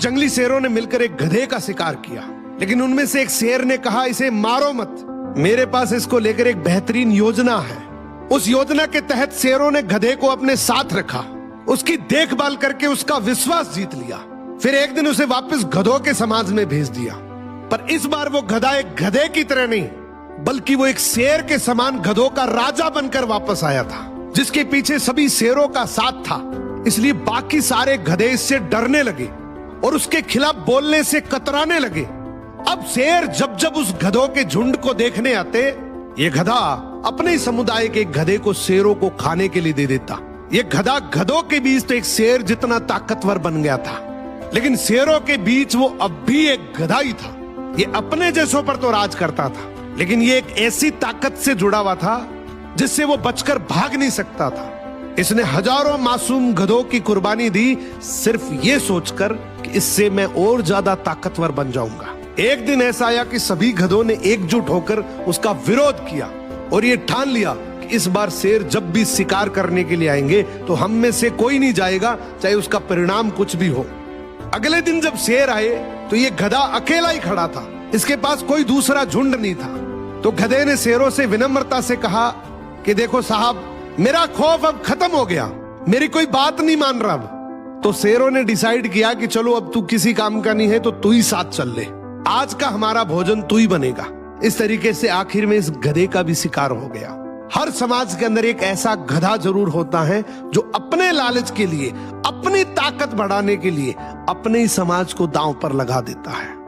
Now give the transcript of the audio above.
कुछ जंगली शेरों ने मिलकर एक गधे का शिकार किया, लेकिन उनमें से एक शेर ने कहा, इसे मारो मत, मेरे पास इसको लेकर एक बेहतरीन योजना है। उस योजना के तहत शेरों ने गधे को अपने साथ रखा, उसकी देखभाल करके उसका विश्वास जीत लिया। फिर एक दिन उसे वापस गधों के समाज में भेज दिया, पर इस बार वो गधा एक गधे की तरह नहीं, बल्कि वो एक शेर के समान गधों का राजा बनकर वापस आया था, जिसके पीछे सभी शेरों का साथ था। इसलिए बाकी सारे गधे इससे डरने लगे और उसके खिलाफ बोलने से कतराने लगे। अब शेर जब जब उस गधों के झुंड को देखने आते, ये गधा अपने समुदाय के गधे को शेरों को खाने के लिए दे देता। ये गधा गधों के बीच तो एक शेर जितना ताकतवर बन गया था, लेकिन शेरों के बीच वो अब भी एक गधा ही था। ये अपने जैसों पर तो राज करता था, लेकिन ये एक ऐसी ताकत से जुड़ा हुआ था जिससे वो बचकर भाग नहीं सकता था। इसने हजारों मासूम गधों की कुर्बानी दी, सिर्फ ये सोचकर कि इससे मैं और ज्यादा ताकतवर बन जाऊंगा। एक दिन ऐसा आया कि सभी गधों ने एकजुट होकर उसका विरोध किया और ये ठान लिया कि इस बार शेर जब भी शिकार करने के लिए आएंगे तो हम में से कोई नहीं जाएगा, चाहे उसका परिणाम कुछ भी हो। अगले दिन जब शेर आए तो ये गधा अकेला ही खड़ा था, इसके पास कोई दूसरा झुंड नहीं था। तो गधे ने शेरों से विनम्रता से कहा कि देखो साहब, मेरा खौफ अब खत्म हो गया, मेरी कोई बात नहीं मान रहा अब। तो शेरों ने डिसाइड किया कि चलो अब तू किसी काम का नहीं है तो तू ही साथ चल ले, आज का हमारा भोजन तू ही बनेगा। इस तरीके से आखिर में इस गधे का भी शिकार हो गया। हर समाज के अंदर एक ऐसा गधा जरूर होता है जो अपने लालच के लिए, अपनी ताकत बढ़ाने के लिए अपने ही समाज को दांव पर लगा देता है।